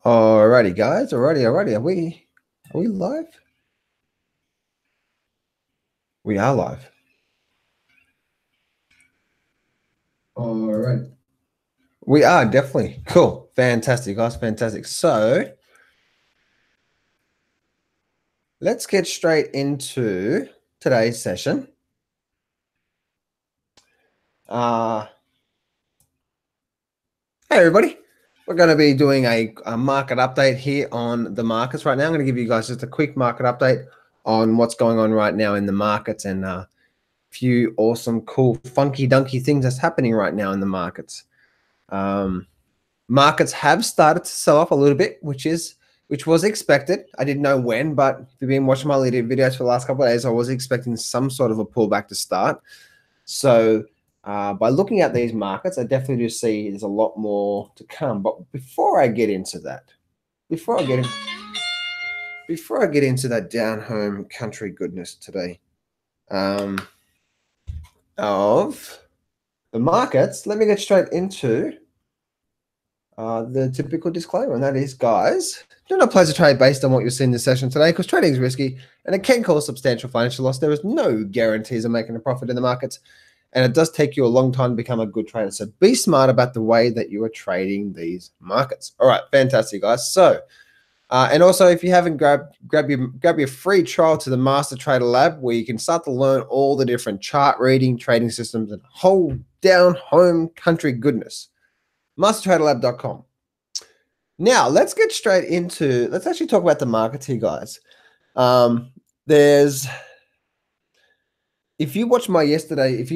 Alrighty, guys. Alrighty. Are we live? We are live. Alright. We are definitely cool. Fantastic, guys. Fantastic. So let's get straight into today's session. Hey everybody. We're going to be doing a market update here on the markets right now. I'm going to give you guys just a quick market update on what's going on right now in the markets and a few awesome, cool, funky, dunky things that's happening right now in the markets. Markets have started to sell off a little bit, which was expected. I didn't know when, but if you've been watching my videos for the last couple of days, I was expecting some sort of a pullback to start. So by looking at these markets, I definitely do see there's a lot more to come. But before I get into that, before I get into that down home country goodness today of the markets, let me get straight into the typical disclaimer, and that is, guys, do not place a trade based on what you see in this session today, because trading is risky and it can cause substantial financial loss. There is no guarantees of making a profit in the markets, and it does take you a long time to become a good trader. So be smart about the way that you are trading these markets. All right, fantastic, guys. So, and also, if you haven't grab your free trial to the Master Trader Lab, where you can start to learn all the different chart reading, trading systems, and whole down home country goodness. MasterTraderLab.com. Now let's get straight into. Let's actually talk about the markets here, guys. If you watched my yesterday's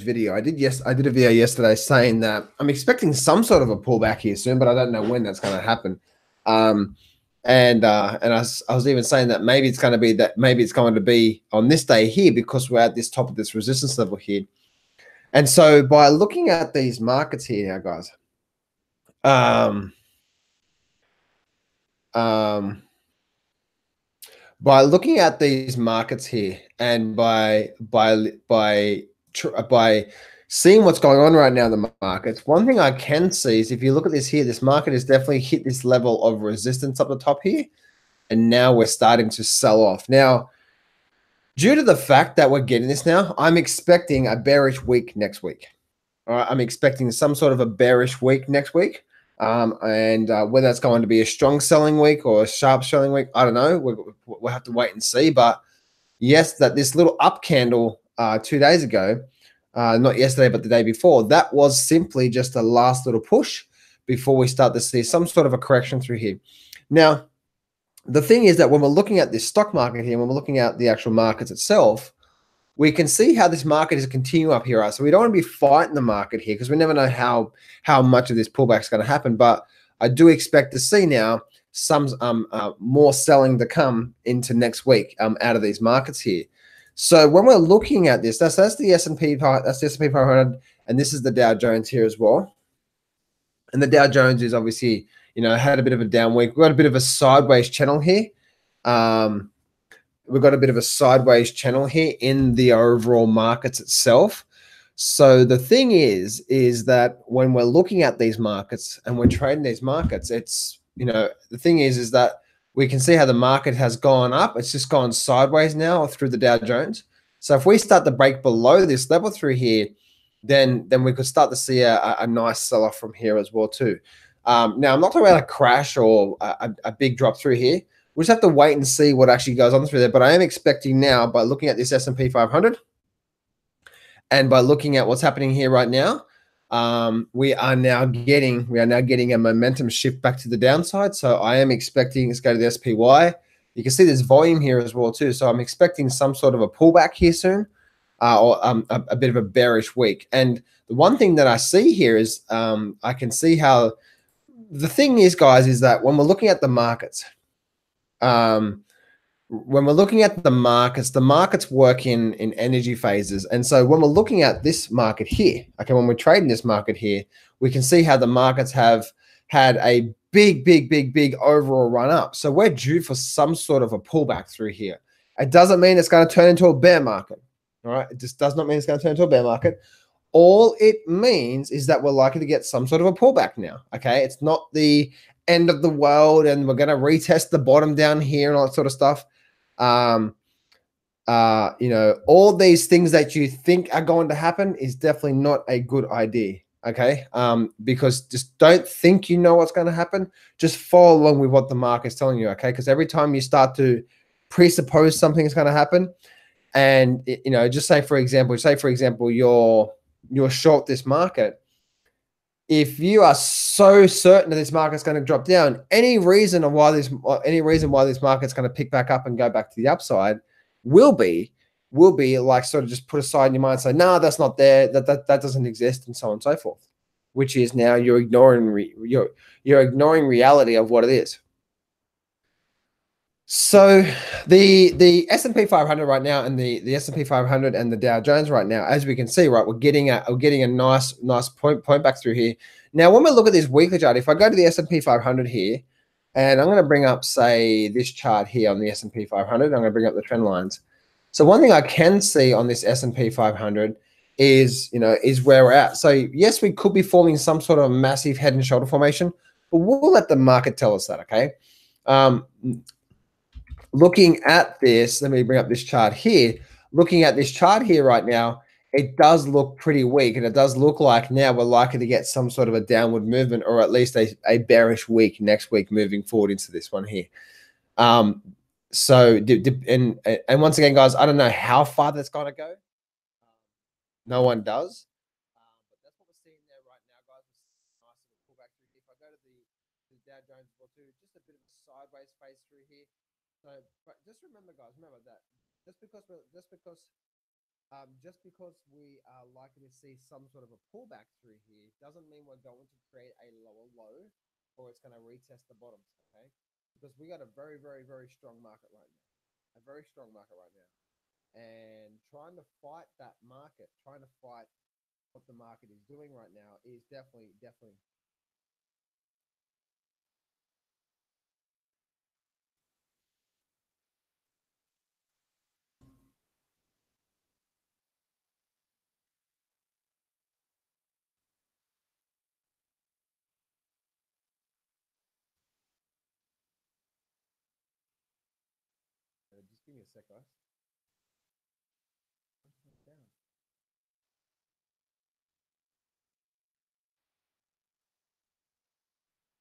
video, I did a video yesterday saying that I'm expecting some sort of a pullback here soon, but I don't know when that's going to happen. And I was even saying that maybe it's going to be on this day here, because we're at this top of this resistance level here. And so by looking at these markets here now, guys, by looking at these markets here, and by seeing what's going on right now in the markets, one thing I can see is, if you look at this here, this market has definitely hit this level of resistance up the top here, and now we're starting to sell off. Now, due to the fact that we're getting this now, I'm expecting a bearish week next week. All right, I'm expecting some sort of a bearish week next week. And whether it's going to be a strong selling week or a sharp selling week, I don't know. We'll have to wait and see. But yes, that this little up candle 2 days ago, not yesterday, but the day before, that was simply just a last little push before we start to see some sort of a correction through here. Now, the thing is that when we're looking at this stock market here, when we're looking at the actual markets itself, we can see how this market is continuing up here. Right? So we don't want to be fighting the market here, because we never know how much of this pullback is going to happen. But I do expect to see now some more selling to come into next week out of these markets here. So when we're looking at this, that's the S&P 500, and this is the Dow Jones here as well. And the Dow Jones is obviously, had a bit of a down week. We've got a bit of a sideways channel here. We've got a bit of a sideways channel here in the overall markets itself. So the thing is that when we're looking at these markets and we're trading these markets, it's, the thing is that we can see how the market has gone up. It's just gone sideways now through the Dow Jones. So if we start to break below this level through here, then we could start to see a nice sell-off from here as well too. Now, I'm not talking about a crash or a big drop through here. We just have to wait and see what actually goes on through there. But I am expecting now, by looking at this S&P 500 and by looking at what's happening here right now, we are now getting a momentum shift back to the downside. So I am expecting, let's go to the SPY. You can see there's volume here as well too. So I'm expecting some sort of a pullback here soon, or a bit of a bearish week. And the one thing that I see here is I can see how the thing is, guys, is that when we're looking at the markets, the markets work in energy phases. And so when we're looking at this market here, okay, when we're trading this market here, we can see how the markets have had a big overall run up. So we're due for some sort of a pullback through here. It doesn't mean it's going to turn into a bear market. All right. It just does not mean it's going to turn into a bear market. All it means is that we're likely to get some sort of a pullback now. Okay. It's not the end of the world and we're going to retest the bottom down here and all that sort of stuff. You know, all these things that you think are going to happen is definitely not a good idea. Okay. Because just don't think you know what's going to happen. Just follow along with what the market's telling you. Okay. Because every time you start to presuppose something is going to happen, and you know, just say for example, you're short this market. If you are so certain that this market's going to drop down, any reason why this market's going to pick back up and go back to the upside will be like sort of just put aside in your mind and say, no, that's not there, that doesn't exist, and so on and so forth. Which is now you're ignoring you're ignoring reality of what it is. So the S&P 500 right now, and the S&P 500 and the Dow Jones right now, as we can see, right, we're getting a nice point back through here. Now, when we look at this weekly chart, if I go to the S&P 500 here, and I'm going to bring up, say, this chart here on the S&P 500, I'm going to bring up the trend lines. So one thing I can see on this S&P 500 is, you know, is where we're at. So yes, we could be forming some sort of massive head and shoulder formation, but we'll let the market tell us that, okay? Looking at this, let me bring up this chart here. Looking at this chart here right now, it does look pretty weak, and it does look like now we're likely to get some sort of a downward movement, or at least a bearish week next week moving forward into this one here. So, and once again, guys, I don't know how far that's going to go. No one does. But that's what we're seeing there right now, guys. Nice little pullback through here. If I go to the Dow Jones as well too, just a bit of a sideways phase through here. So, but just remember, guys, remember that just because we are likely to see some sort of a pullback through here doesn't mean we're going to create a lower low, or it's going to retest the bottoms. Okay, because we got a very, very, very strong market right now, and trying to fight that market, trying to fight what the market is doing right now is definitely. Just give me a sec, guys.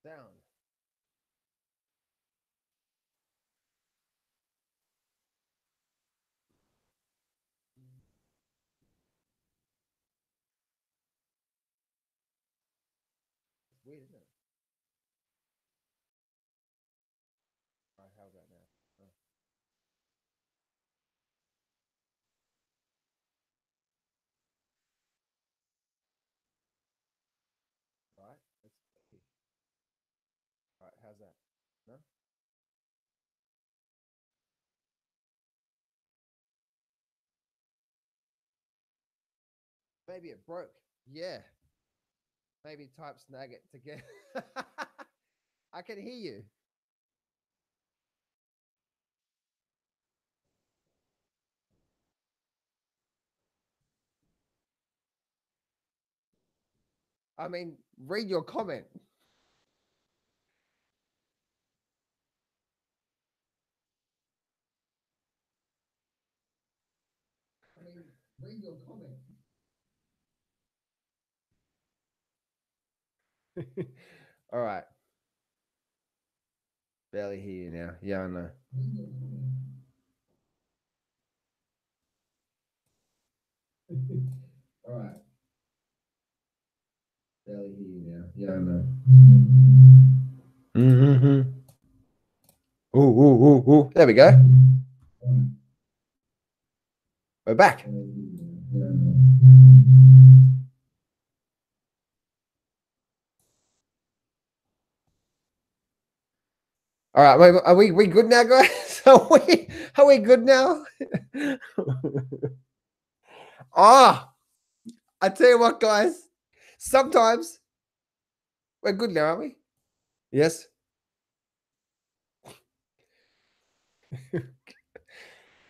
Down. It's weird, isn't it? All right, how's that now? Oh. All right, let's see. All right, how's that? No? Maybe it broke. Yeah. Maybe type snag it to get. I can hear you. I mean, read your comment. I mean, read your comment. All right. Barely hear you now. Yeah, I know. All right. Barely hear you now. Yeah, I know. Mm-hmm. Ooh, ooh, ooh, ooh. There we go. We're back. All right, are we good now, guys? Are we good now? Ah, I tell you what, guys. Sometimes we're good now, aren't we? Yes.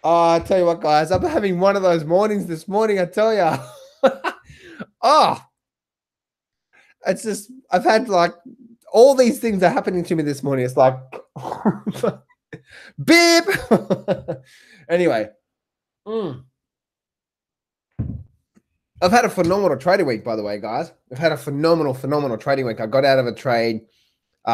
Oh, I tell you what, guys. I'm having one of those mornings this morning. I tell you. Oh, it's just I've had like all these things are happening to me this morning. It's like, beep. Anyway, I've had a phenomenal trading week, by the way, guys. I've had a phenomenal trading week. I got out of a trade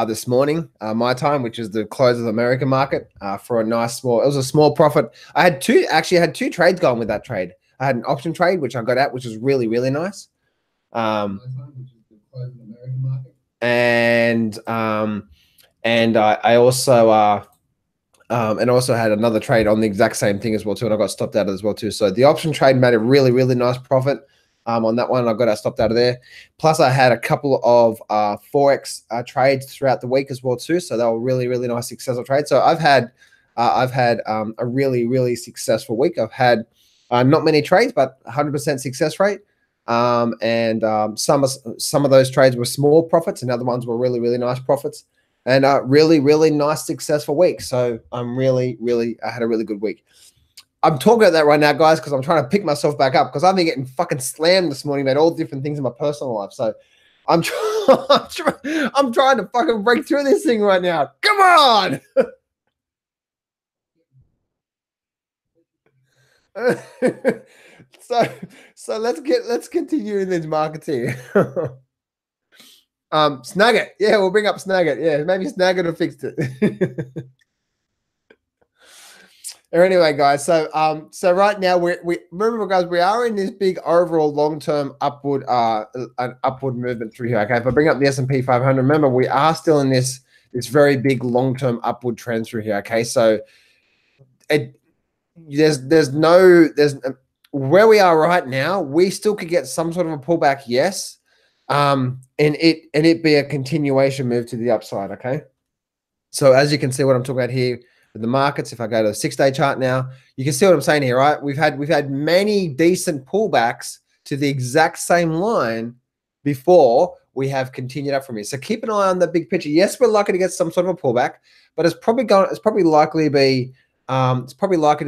this morning, my time, which is the close of the American market, for a nice small. It was a small profit. I had two trades going with that trade. I had an option trade, which I got out, which was really nice. And I also had another trade on the exact same thing as well too, and I got stopped out of as well too. So the option trade made a really nice profit on that one. I got stopped out of there. Plus, I had a couple of forex trades throughout the week as well too. So they were really nice successful trades. So I've had a really successful week. I've had not many trades, but 100% success rate. Some of those trades were small profits, and other ones were really nice profits, and really nice successful week. So I'm I had a really good week. I'm talking about that right now, guys, because I'm trying to pick myself back up, because I've been getting fucking slammed this morning about all different things in my personal life. So I'm trying to fucking break through this thing right now. Come on. So let's continue in these markets here. Snagit. Yeah, we'll bring up Snagit. Yeah, maybe Snagit will fix it. Or anyway, guys. So right now we remember, guys, we are in this big overall long-term upward an upward movement through here. Okay, if I bring up the S&P 500, remember we are still in this very big long-term upward trend through here. Okay, so there's where we are right now, we still could get some sort of a pullback, yes, and it be a continuation move to the upside. Okay, so as you can see what I'm talking about here with the markets, if I go to the 6-day chart now, you can see what I'm saying here, right? We've had many decent pullbacks to the exact same line before we have continued up from here. So keep an eye on the big picture. Yes, we're likely to get some sort of a pullback, but it's probably likely to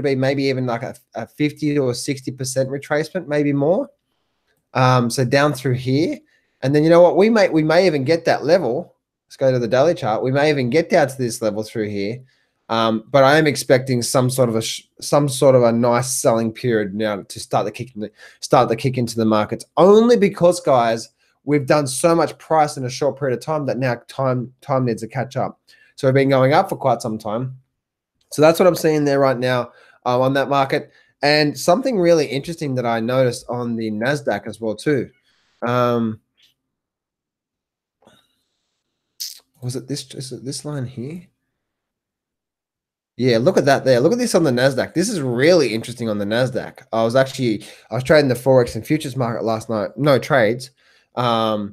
be maybe even like a 50 or 60% retracement, maybe more. So down through here, and then you know what, we may even get that level. Let's go to the daily chart. We may even get down to this level through here. But I am expecting some sort of a nice selling period now to start the kick into the markets, only because, guys, we've done so much price in a short period of time that now time needs to catch up. So we've been going up for quite some time. So that's what I'm seeing there right now on that market. And something really interesting that I noticed on the Nasdaq as well too. Was it this? Is it this line here? Yeah, look at that there. Look at this on the Nasdaq. This is really interesting on the Nasdaq. I was trading the Forex and futures market last night. No trades. Because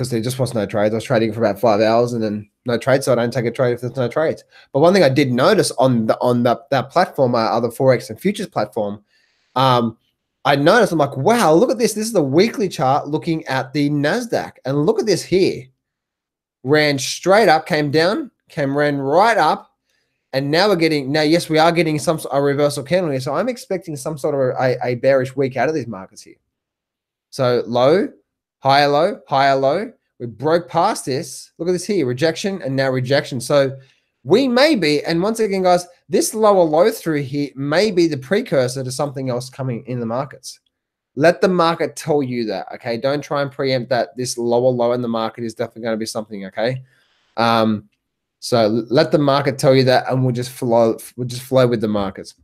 there just was no trades. I was trading for about 5 hours and then no trades, so I don't take a trade if there's no trades. But one thing I did notice on that platform, other Forex and futures platform, I noticed, I'm like, wow, look at this. This is the weekly chart looking at the Nasdaq. And look at this here. Ran straight up, came down, ran right up. And now yes, we are getting a reversal candle here. So I'm expecting some sort of a bearish week out of these markets here. So low, higher low, higher low. We broke past this. Look at this here, rejection and now rejection. So we may be, and once again, guys, this lower low through here may be the precursor to something else coming in the markets. Let the market tell you that, okay? Don't try and preempt that this lower low in the market is definitely going to be something, okay? So let the market tell you that, and we'll just flow with the markets.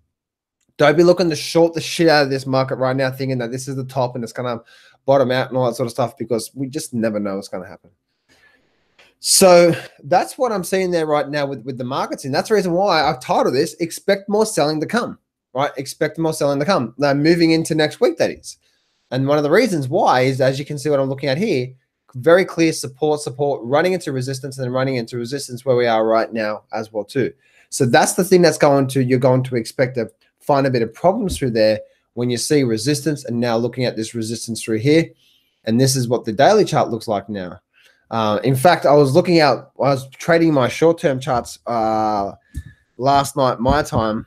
Don't be looking to short the shit out of this market right now, thinking that this is the top and it's going to bottom out and all that sort of stuff, because we just never know what's going to happen. So that's what I'm seeing there right now with the markets. And that's the reason why I've titled this, expect more selling to come, right? Expect more selling to come. Now, moving into next week, that is. And one of the reasons why is, as you can see what I'm looking at here, very clear support, running into resistance, and then running into resistance where we are right now as well too. So that's the thing you're going to expect to find a bit of problems through there when you see resistance, and now looking at this resistance through here. And this is what the daily chart looks like now. In fact, I was trading my short-term charts last night, my time,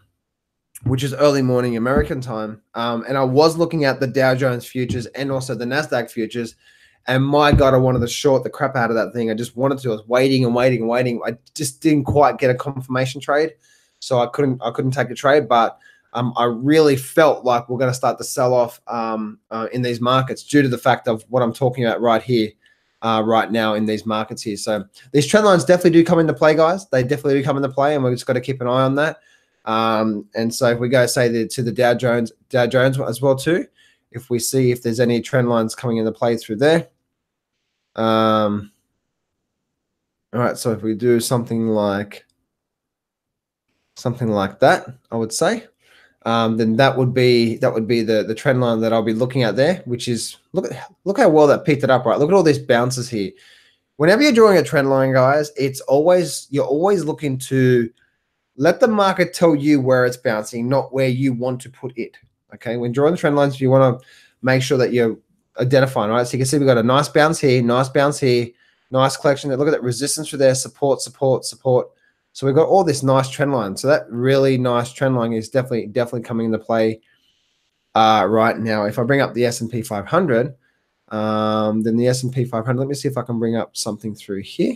which is early morning American time. And I was looking at the Dow Jones futures and also the Nasdaq futures. And my God, I wanted to short the crap out of that thing. I just wanted to. I was waiting and waiting and waiting. I just didn't quite get a confirmation trade, so I couldn't take a trade. But I really felt like we're going to start to sell off in these markets due to the fact of what I'm talking about right here, right now in these markets here. So these trend lines definitely do come into play, guys. They definitely do come into play, and we've just got to keep an eye on that. And so if we go say to the Dow Jones as well too, if we see if there's any trend lines coming into play through there. All right, so if we do something like that, I would say, then that would be the trend line that I'll be looking at there, which is look how well that picked it up, right? Look at all these bounces here. Whenever you're drawing a trend line, guys, you're always looking to let the market tell you where it's bouncing, not where you want to put it. Okay, when drawing the trend lines, you want to make sure that you're identifying, right? So you can see we've got a nice bounce here, nice collection. Look at that resistance through there, support. So we've got all this nice trend line. So that really nice trend line is definitely coming into play right now. If I bring up the S&P 500, then the S&P 500, let me see if I can bring up something through here.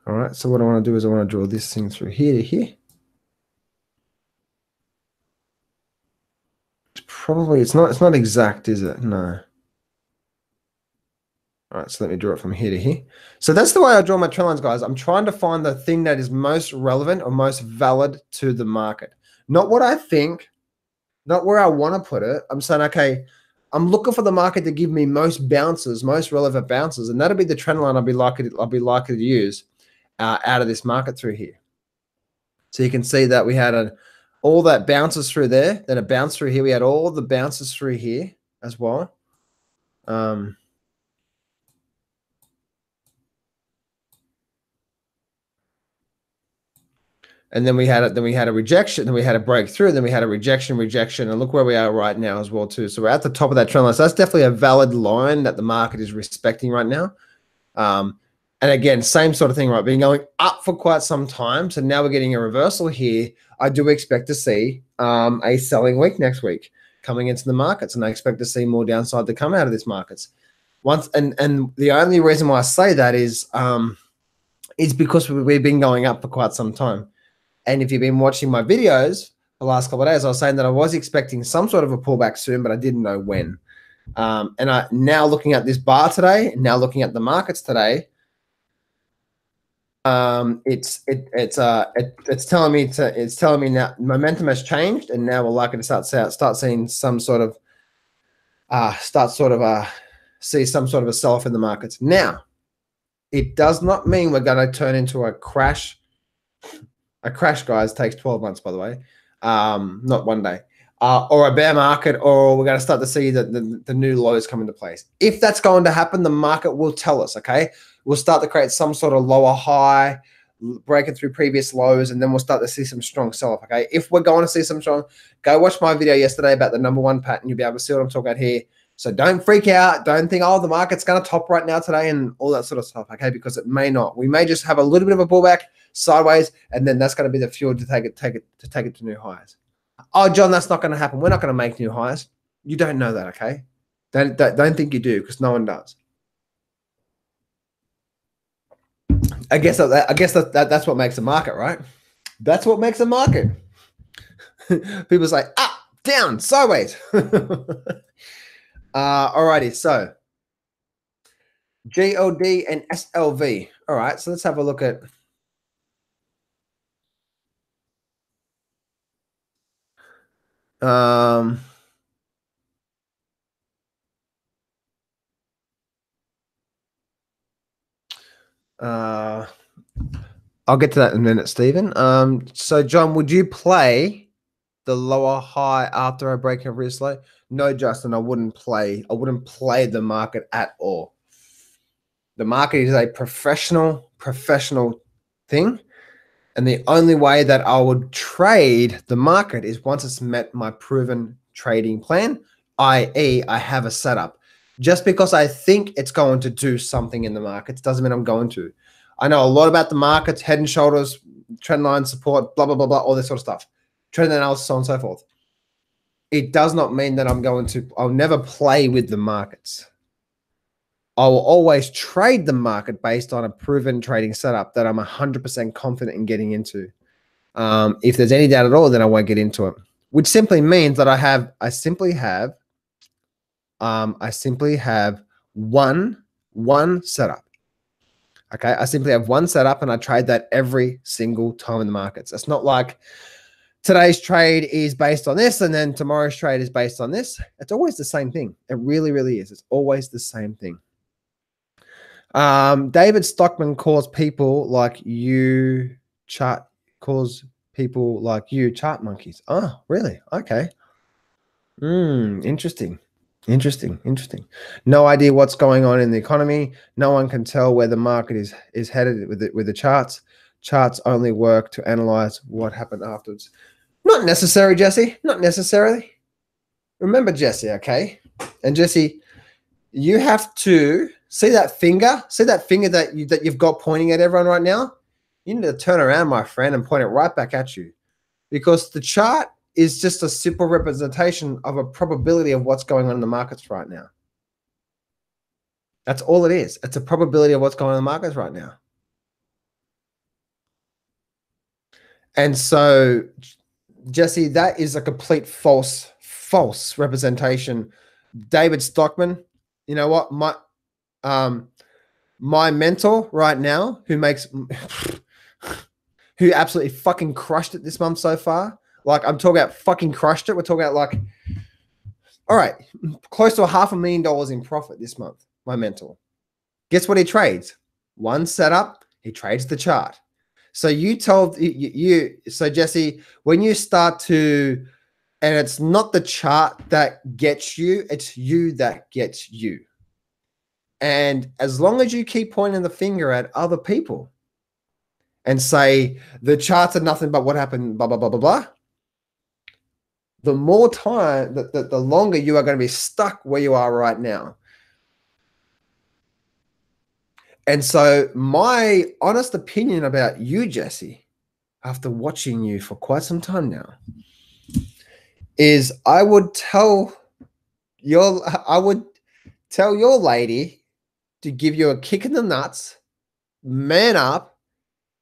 All right, so what I want to do is I want to draw this thing through here to here. It's not exact, is it? No. All right, so let me draw it from here to here. So that's the way I draw my trend lines, guys. I'm trying to find the thing that is most relevant or most valid to the market. Not what I think, not where I want to put it. I'm saying, okay, I'm looking for the market to give me most bounces, most relevant bounces, and that'll be the trend line I'll be likely to use out of this market through here. So you can see that we had all that bounces through there, then a bounce through here. We had all the bounces through here as well. And then we had a rejection, then we had a breakthrough, then we had a rejection, and look where we are right now as well too. So we're at the top of that trend line. So that's definitely a valid line that the market is respecting right now. And again, same sort of thing, right? Been going up for quite some time. So now we're getting a reversal here. I do expect to see a selling week next week coming into the markets, and I expect to see more downside to come out of this markets. And the only reason why I say that is because we've been going up for quite some time. And if you've been watching my videos the last couple of days, I was saying that I was expecting some sort of a pullback soon, but I didn't know when. And I now looking at this bar today, now looking at the markets today, it's telling me now momentum has changed, and now we're likely to start seeing some sort of see some sort of a sell-off in the markets. Now, it does not mean we're going to turn into a crash. A crash, guys, takes 12 months, by the way, not one day, or a bear market, or we're going to start to see the new lows come into place. If that's going to happen, the market will tell us, okay? We'll start to create some sort of lower high, breaking through previous lows, and then we'll start to see some strong sell-off, okay? If we're going to see some strong, go watch my video yesterday about the #1 pattern. You'll be able to see what I'm talking about here. So don't freak out. Don't think, oh, the market's going to top right now today and all that sort of stuff, okay? Because it may not. We may just have a little bit of a pullback sideways, and then that's going to be the fuel to take it to new highs. Oh, John, that's not going to happen. We're not going to make new highs. You don't know that, okay? Don't think you do, because no one does. I guess that's what makes a market, right? That's what makes a market. People say up, down, sideways. Alrighty, so GLD and SLV. All right, so let's have a look at I'll get to that in a minute, Stephen. So John, would you play the lower high after I break every wrist low? No, Justin, I wouldn't play the market at all. The market is a professional thing. And the only way that I would trade the market is once it's met my proven trading plan, i.e. I have a setup. Just because I think it's going to do something in the markets doesn't mean I'm going to. I know a lot about the markets, head and shoulders, trend line support, blah, blah, blah, blah, all this sort of stuff. Trend analysis, so on and so forth. it does not mean that I'll never play with the markets. I will always trade the market based on a proven trading setup that I'm 100% confident in getting into. If there's any doubt at all, then I won't get into it, which simply means that I simply have one setup. Okay, I simply have one setup and I trade that every single time in the markets. It's not like today's trade is based on this and then tomorrow's trade is based on this. It's always the same thing. It really, really is. It's always the same thing. David Stockman calls people like you chart monkeys. Oh, really? Okay. Interesting. No idea what's going on in the economy. No one can tell where the market is headed with the charts. Charts only work to analyze what happened afterwards. Not necessary, Jesse. Not necessarily. Remember, Jesse, okay? And Jesse, you have to see that finger. See that finger that you've got pointing at everyone right now? You need to turn around, my friend, and point it right back at you. Because the chart is just a simple representation of a probability of what's going on in the markets right now. That's all it is. It's a probability of what's going on in the markets right now. And so, Jesse, that is a complete false representation. David Stockman, you know what? My mentor right now, who absolutely fucking crushed it this month so far. Like, I'm talking about fucking crushed it. We're talking about like, all right, close to $500,000 in profit this month. My mentor. Guess what he trades? One setup, he trades the chart. So so Jesse, when you start to, and it's not the chart that gets you, it's you that gets you. And as long as you keep pointing the finger at other people and say the charts are nothing but what happened, blah, blah, blah, blah, blah, the more time, the longer you are going to be stuck where you are right now. And so my honest opinion about you, Jesse, after watching you for quite some time now, is I would tell your lady to give you a kick in the nuts, man up,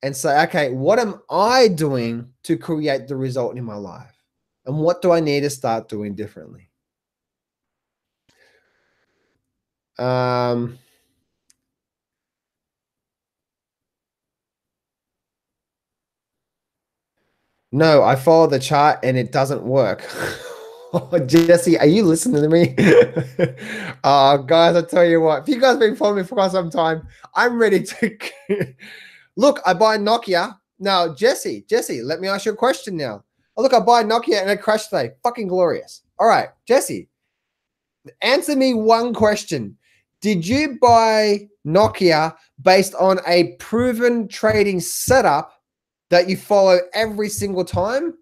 and say, okay, what am I doing to create the result in my life? And what do I need to start doing differently? No, I follow the chart and it doesn't work. Jesse, are you listening to me? Guys, I tell you what, if you guys have been following me for quite some time, I'm ready to look. I buy Nokia now. Jesse, let me ask you a question now. Oh, look, I buy Nokia and it crashed today. Fucking glorious. All right, Jesse, answer me one question. Did you buy Nokia based on a proven trading setup that you follow every single time?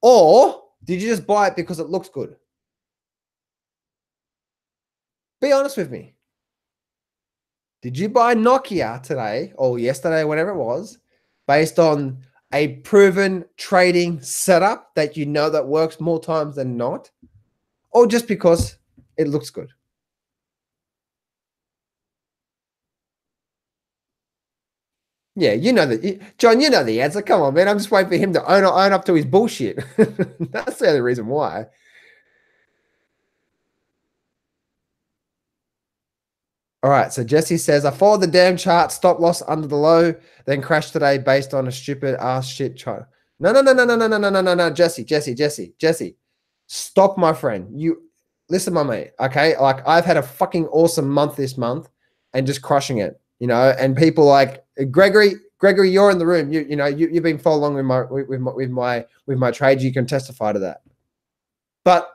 Or did you just buy it because it looks good? Be honest with me. Did you buy Nokia today or yesterday, whatever it was, based on a proven trading setup that you know that works more times than not, or just because it looks good? Yeah, you know that, John. You know the answer. Come on, man. I'm just waiting for him to own up to his bullshit. That's the only reason why. All right. So Jesse says, I followed the damn chart, stop loss under the low, then crashed today based on a stupid ass shit chart. No, Jesse. Stop, my friend. You listen, my mate. Okay. Like, I've had a fucking awesome month this month and just crushing it, you know, and people like Gregory, you're in the room. You've been following with my trades. You can testify to that. But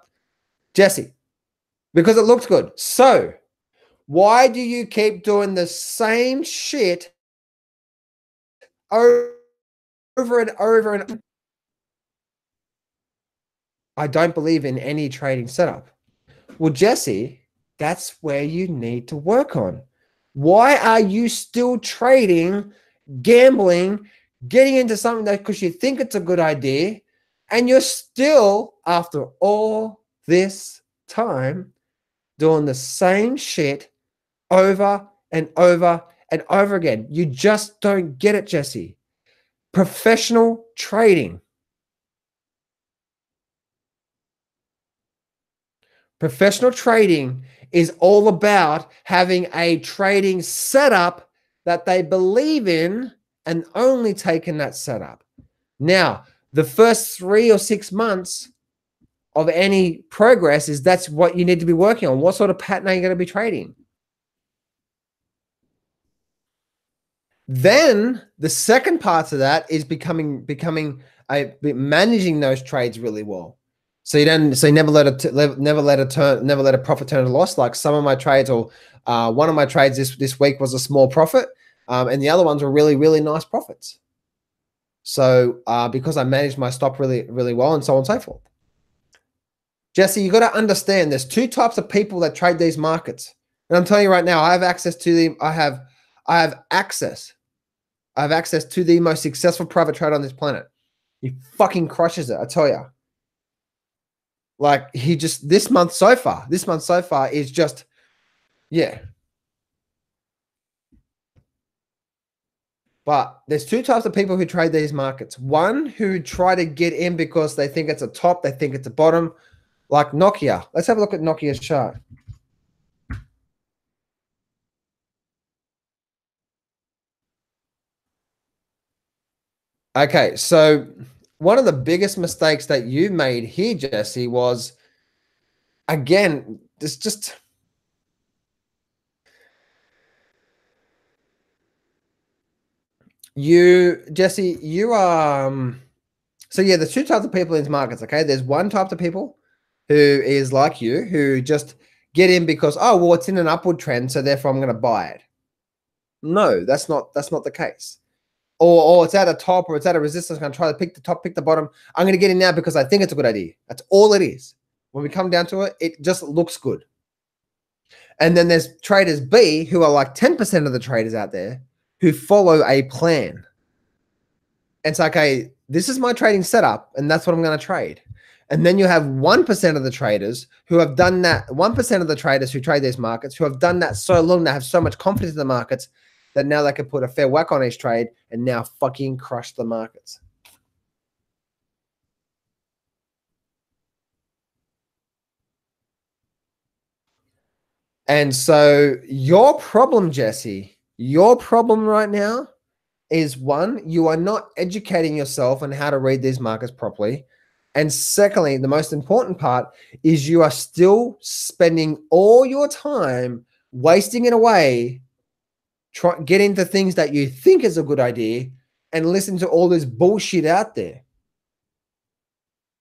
Jesse, because it looks good. So why do you keep doing the same shit over and over and over? I don't believe in any trading setup. Well, Jesse, that's where you need to work on. Why are you still trading, gambling, getting into something that because you think it's a good idea, And you're still, after all this time, doing the same shit over and over and over again. You just don't get it, Jesse. Professional trading. Professional trading is all about having a trading setup that they believe in and only taking that setup. Now, the first 3 or 6 months of any progress is that's what you need to be working on. What sort of pattern are you going to be trading? Then the second part of that is becoming managing those trades really well. So you never let a profit turn to loss. Like some of my trades, or one of my trades this week was a small profit, and the other ones were really nice profits. So because I managed my stop really well, and so on and so forth. Jesse, you got to understand there's two types of people that trade these markets, and I'm telling you right now, I have access to them. I have access to the most successful private trader on this planet. He fucking crushes it, I tell you. Like he just this month so far is just, yeah. But there's two types of people who trade these markets. One who try to get in because they think it's a top, they think it's a bottom, like Nokia. Let's have a look at Nokia's chart. Okay, so one of the biggest mistakes that you made here, Jesse, was, again, this just Jesse, you are so yeah, there's two types of people in these markets, okay? There's one type of people who is like you, who just get in because, oh, well, it's in an upward trend, so therefore I'm going to buy it. No, that's not the case. Or it's at a top, or it's at a resistance. I'm going to try to pick the top, pick the bottom. I'm going to get in now because I think it's a good idea. That's all it is. When we come down to it, it just looks good. And then there's traders B, who are like 10% of the traders out there, who follow a plan. And it's like, okay, this is my trading setup, and that's what I'm going to trade. And then you have 1% of the traders who have done that, 1% of the traders who trade these markets, who have done that so long, they have so much confidence in the markets that now they can put a fair whack on each trade and now fucking crush the markets. And so your problem, Jesse, your problem right now is, one, you are not educating yourself on how to read these markets properly. And secondly, the most important part is you are still spending all your time wasting it away, get into things that you think is a good idea, and listen to all this bullshit out there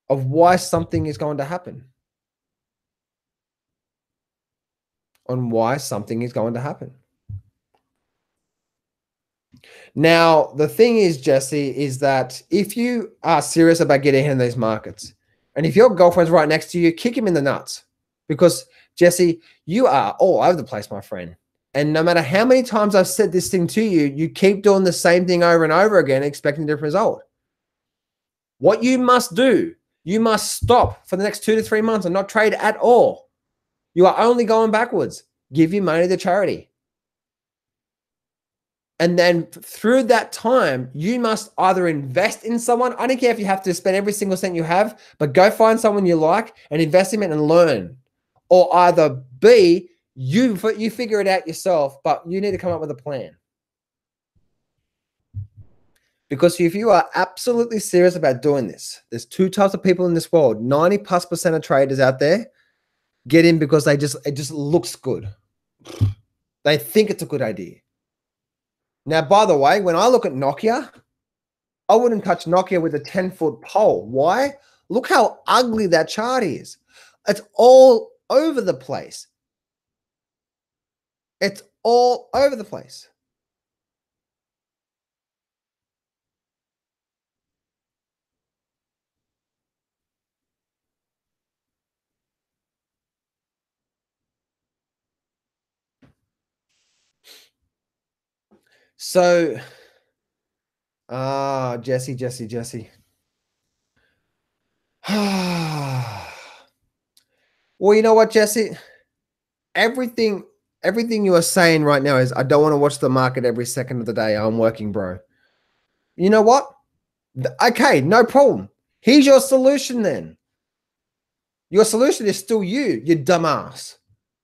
of why something is going to happen. On why something is going to happen. Now, the thing is, Jesse, is that if you are serious about getting in these markets, and if your girlfriend's right next to you, kick him in the nuts. Because, Jesse, you are all over the place, my friend. And no matter how many times I've said this thing to you, you keep doing the same thing over and over again, expecting a different result. What you must do, you must stop for the next 2 to 3 months and not trade at all. You are only going backwards. Give your money to charity. And then through that time, you must either invest in someone. I don't care if you have to spend every single cent you have, but go find someone you like and invest in it and learn. Or either B, you figure it out yourself, but you need to come up with a plan. Because if you are absolutely serious about doing this, there's two types of people in this world. 90+% of traders out there get in because it just looks good. They think it's a good idea. Now, by the way, when I look at Nokia, I wouldn't touch Nokia with a 10-foot pole. Why? Look how ugly that chart is. It's all over the place. It's all over the place. So, Jesse. Well, you know what, Jesse? Everything you are saying right now is I don't want to watch the market every second of the day. I'm working, bro. You know what? Okay, no problem. Here's your solution then. Your solution is still you dumbass.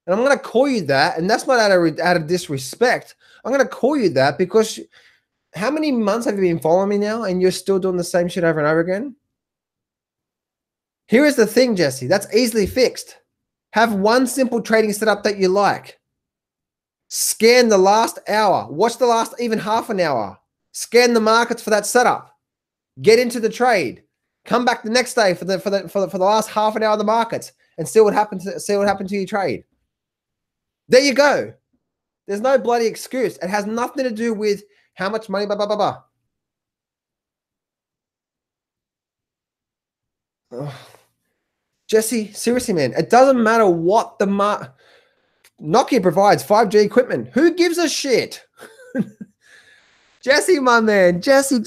And I'm going to call you that, and that's not out of disrespect. I'm going to call you that because how many months have you been following me now and you're still doing the same shit over and over again? Here is the thing, Jesse. That's easily fixed. Have one simple trading setup that you like. Scan the last hour. Watch the last even half an hour. Scan the markets for that setup. Get into the trade. Come back the next day for the last half an hour of the markets and see what happened to your trade. There you go. There's no bloody excuse. It has nothing to do with how much money, blah, blah, blah, blah. Oh. Jesse, seriously, man, it doesn't matter what the Nokia provides 5G equipment. Who gives a shit? Jesse, my man. Jesse. You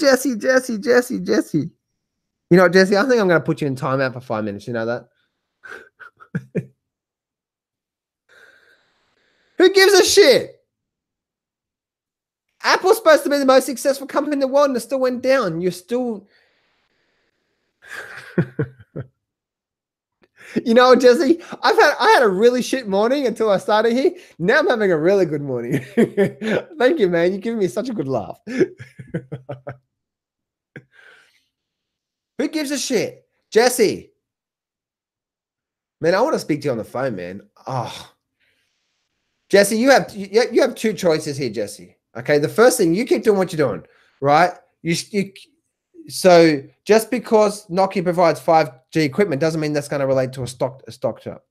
know what, Jesse? I think I'm going to put you in timeout for 5 minutes. You know that? Who gives a shit? Apple's supposed to be the most successful company in the world and it still went down. You're still... You know, Jesse, I had a really shit morning until I started here. Now I'm having a really good morning. Thank you, man. You're giving me such a good laugh. Who gives a shit? Jesse. Man, I want to speak to you on the phone, man. Oh. Jesse, you have two choices here, Jesse. Okay, the first thing, you keep doing what you're doing, right? So just because Nokia provides 5G equipment doesn't mean that's going to relate to a stock chart,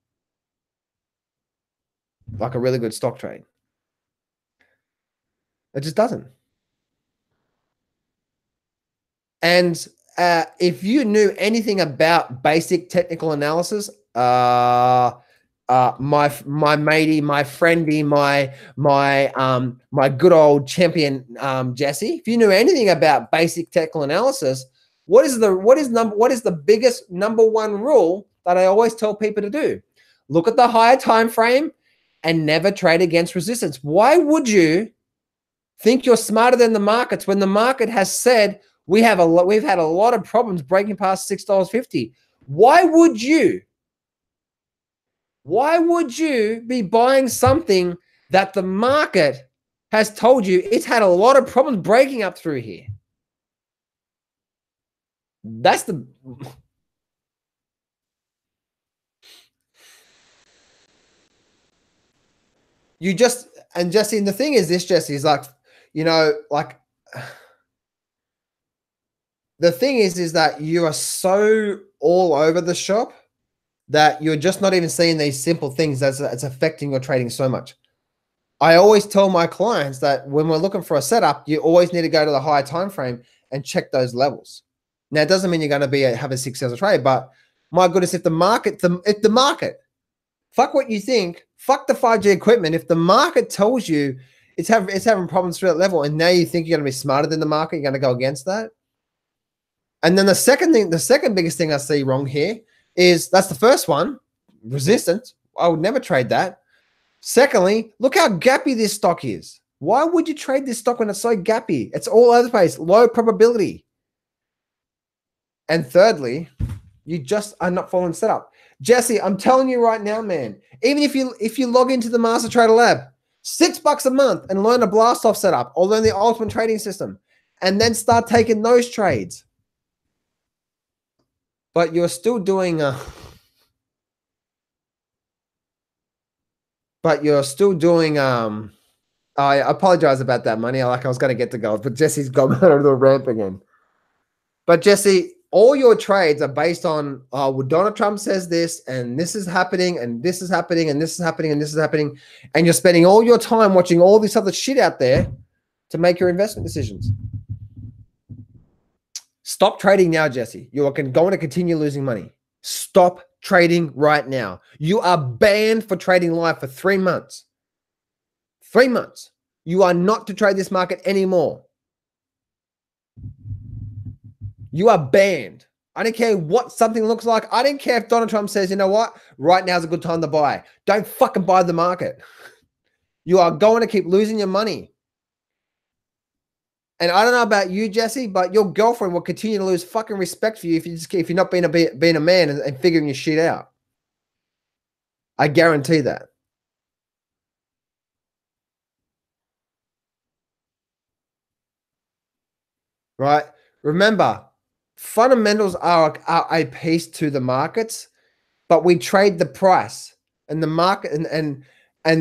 like a really good stock trade. It just doesn't. And if you knew anything about basic technical analysis, my matey, my friendy, my good old champion, Jesse. If you knew anything about basic technical analysis, what is the biggest number one rule that I always tell people to do? Look at the higher time frame and never trade against resistance. Why would you think you're smarter than the markets when the market has said we've had a lot of problems breaking past $6.50? Why would you be buying something that the market has told you it's had a lot of problems breaking up through here? That's the... You just... And Jesse, and the thing is this, Jesse, is like, you know, like... The thing is that you are so all over the shop that you're just not even seeing these simple things that's affecting your trading so much. I always tell my clients that when we're looking for a setup, you always need to go to the higher time frame and check those levels. Now, it doesn't mean you're going to have a successful trade, but my goodness, if the market, fuck what you think, fuck the 5G equipment. If the market tells you it's having problems through that level, and now you think you're going to be smarter than the market, you're going to go against that. And then the second biggest thing I see wrong here is that's the first one, resistance. I would never trade that. Secondly, look how gappy this stock is. Why would you trade this stock when it's so gappy? It's all over the place, low probability. And thirdly, you just are not following setup. Jesse, I'm telling you right now, man, even if you log into the Master Trader Lab, $6 a month and learn a blast off setup or learn the ultimate trading system and then start taking those trades. But you're still doing I apologize about that, money. I was going to get to gold, but Jesse's gone out of the ramp again. But Jesse, all your trades are based on, well, Donald Trump says this, and this is happening, and this is happening, and this is happening, and this is happening. And you're spending all your time watching all this other shit out there to make your investment decisions. Stop trading now, Jesse. You are going to continue losing money. Stop trading right now. You are banned for trading live for 3 months. 3 months. You are not to trade this market anymore. You are banned. I don't care what something looks like. I don't care if Donald Trump says, you know what, right now is a good time to buy. Don't fucking buy the market. You are going to keep losing your money. And I don't know about you, Jesse, but your girlfriend will continue to lose fucking respect for you if you're not being a man and figuring your shit out. I guarantee that. Right? Remember, fundamentals are a piece to the markets, but we trade the price and the market. And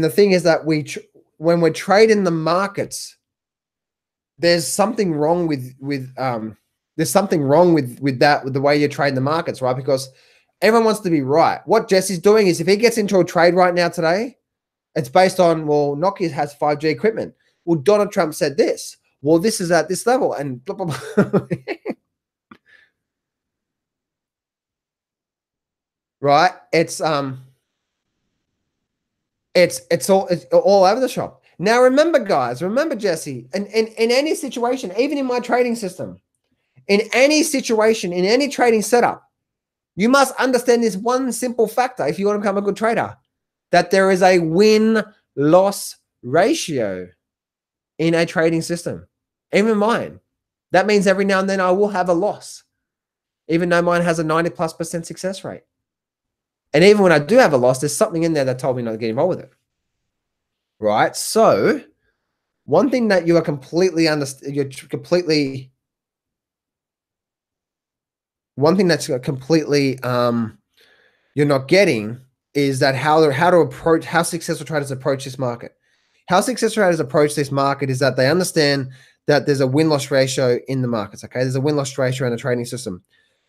the thing is that when we're trading the markets, there's something wrong with that, with the way you're trading the markets, right? Because everyone wants to be right. What Jesse's doing is if he gets into a trade right now today, it's based on, well, Nokia has 5G equipment. Well, Donald Trump said this. Well, this is at this level and blah, blah, blah. Right? It's all over the shop. Now, remember, guys, remember, Jesse, in any situation, even in my trading system, in any situation, in any trading setup, you must understand this one simple factor if you want to become a good trader, that there is a win-loss ratio in a trading system, even mine. That means every now and then I will have a loss, even though mine has a 90+% success rate. And even when I do have a loss, there's something in there that told me not to get involved with it. Right? So one thing that you are one thing that's completely you're not getting is that how successful traders approach this market. How successful traders approach this market is that they understand that there's a win-loss ratio in the markets. Okay, there's a win-loss ratio in the trading system,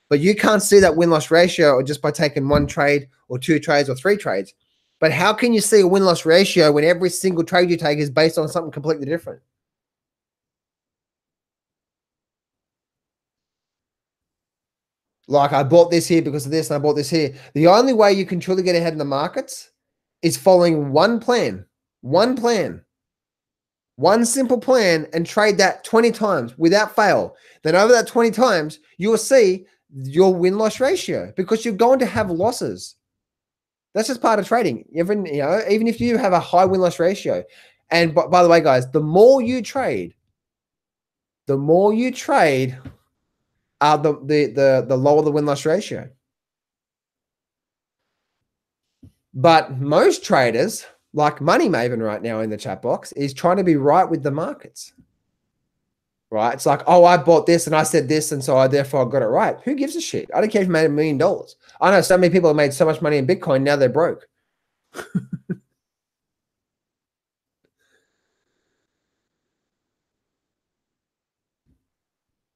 but you can't see that win-loss ratio just by taking one trade or two trades or three trades. But how can you see a win-loss ratio when every single trade you take is based on something completely different? Like, I bought this here because of this, and I bought this here. The only way you can truly get ahead in the markets is following one plan, one simple plan, and trade that 20 times without fail. Then over that 20 times, you will see your win-loss ratio, because you're going to have losses. That's just part of trading. Even if you have a high win-loss ratio. And by the way, guys, the more you trade, the lower the win-loss ratio. But most traders, like Money Maven right now in the chat box, is trying to be right with the markets. Right? It's like, oh, I bought this and I said this, and so therefore I got it right. Who gives a shit? I don't care if you made $1 million. I know so many people have made so much money in Bitcoin, now they're broke.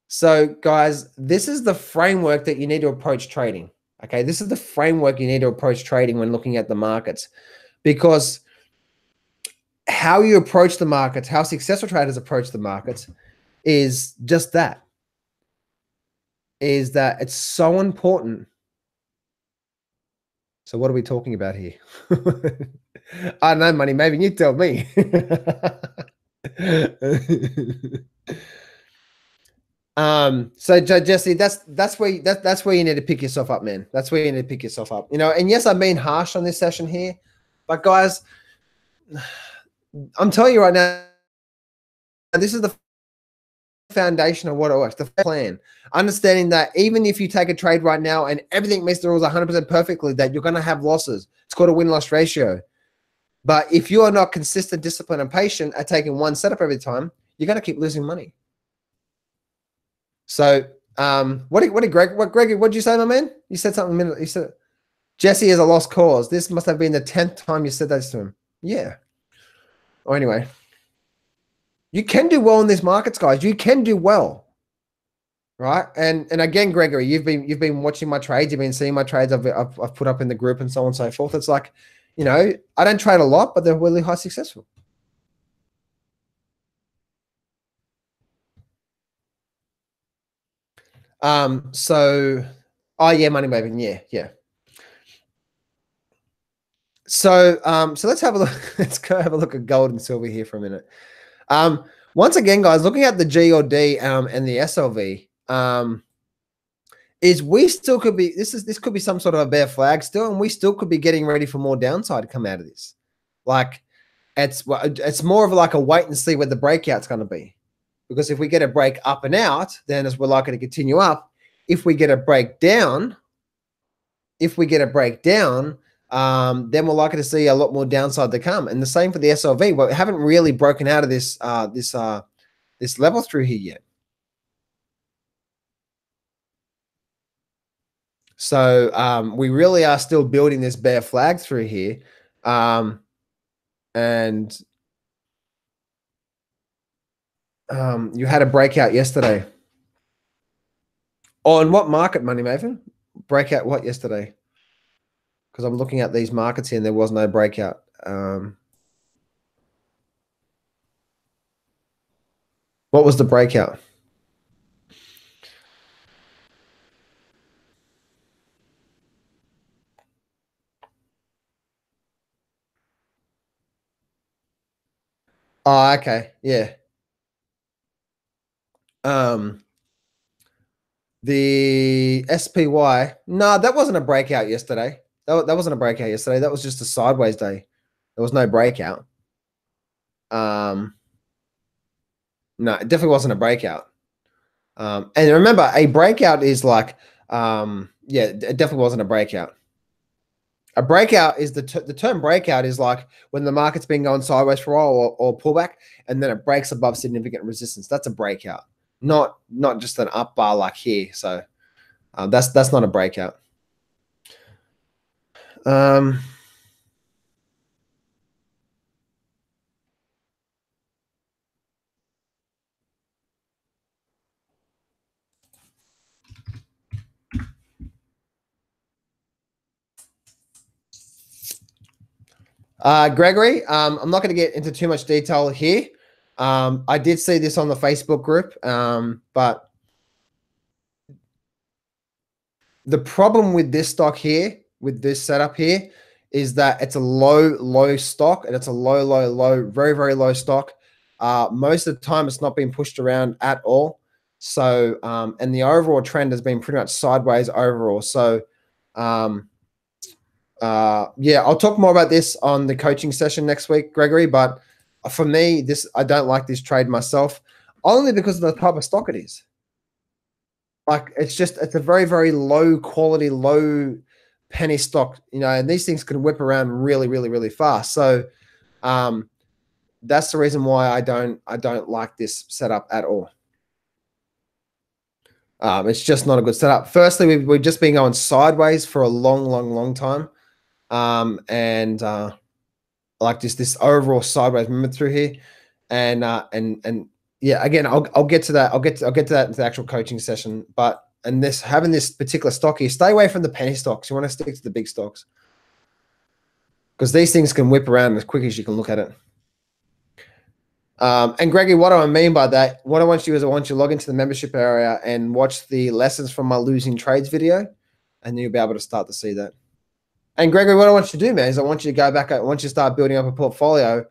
So, guys, this is the framework that you need to approach trading. Okay, this is the framework you need to approach trading when looking at the markets, because how you approach the markets, how successful traders approach the markets, is just that. Is that it's so important. So, what are we talking about here? I don't know, Money. Maybe you tell me. So Jesse, that's where you need to pick yourself up, man. That's where you need to pick yourself up. And yes, I'm being harsh on this session here, but guys, I'm telling you right now, this is the foundation of what it works, the plan. Understanding that even if you take a trade right now and everything meets the rules 100% perfectly, that you're going to have losses. It's called a win-loss ratio. But if you are not consistent, disciplined, and patient at taking one setup every time, you're going to keep losing money. So, what did you say, my man? You said something a minute. You said Jesse is a lost cause. This must have been the 10th time you said that to him. Yeah. Or anyway, you can do well in these markets, guys. You can do well, right? And again, Gregory, you've been watching my trades. You've been seeing my trades. I've put up in the group and so on and so forth. It's like, I don't trade a lot, but they're really high successful. So, oh yeah, Money Maven, yeah. So, so let's have a look. Let's go have a look at gold and silver here for a minute. Once again, guys, looking at the G or D and the SLV, is we still could be, this could be some sort of a bear flag still, and we still could be getting ready for more downside to come out of this. Like it's more of like a wait and see where the breakout's going to be. Because if we get a break up and out, then as we're likely to continue up. If we get a breakdown, then we're likely to see a lot more downside to come. And the same for the SLV. But we haven't really broken out of this this level through here yet. So we really are still building this bear flag through here. And you had a breakout yesterday. On what market, Money Maven? Breakout what yesterday? Because I'm looking at these markets here and there was no breakout. What was the breakout? Oh, okay. Yeah. The SPY. No, that wasn't a breakout yesterday. That wasn't a breakout yesterday. That was just a sideways day. There was no breakout. No, it definitely wasn't a breakout. And remember, a breakout is like, yeah, it definitely wasn't a breakout. A breakout is the term breakout is like when the market's been going sideways for a while or pullback, and then it breaks above significant resistance. That's a breakout, not just an up bar like here. So that's not a breakout. Gregory, I'm not going to get into too much detail here. I did see this on the Facebook group, but the problem with this stock here, with this setup here, is that it's a low stock, and it's a low, very, very low stock. Most of the time, it's not being pushed around at all. So, and the overall trend has been pretty much sideways overall. So, yeah, I'll talk more about this on the coaching session next week, Gregory. But for me, I don't like this trade myself, only because of the type of stock it is. Like it's a very, very low quality, low penny stock, and these things can whip around really, really, really fast. So that's the reason why I don't like this setup at all. It's just not a good setup. Firstly, we've just been going sideways for a long time. And like this overall sideways movement through here. And yeah, again, I'll get to that. I'll get to that in the actual coaching session. But having this particular stock here, stay away from the penny stocks. You want to stick to the big stocks, because these things can whip around as quick as you can look at it. And Gregory, what do I mean by that? What I want you to log into the membership area and watch the lessons from my losing trades video, and you'll be able to start to see that. And Gregory, what I want you to do, man, is I want you to go back. I want you to start building up a portfolio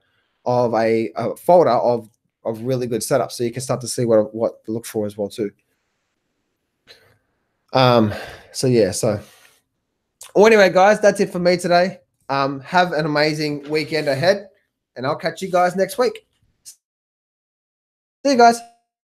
of a folder of really good setups, so you can start to see what to look for as well too. So yeah. So well, anyway, guys, that's it for me today. Have an amazing weekend ahead, and I'll catch you guys next week. See you guys.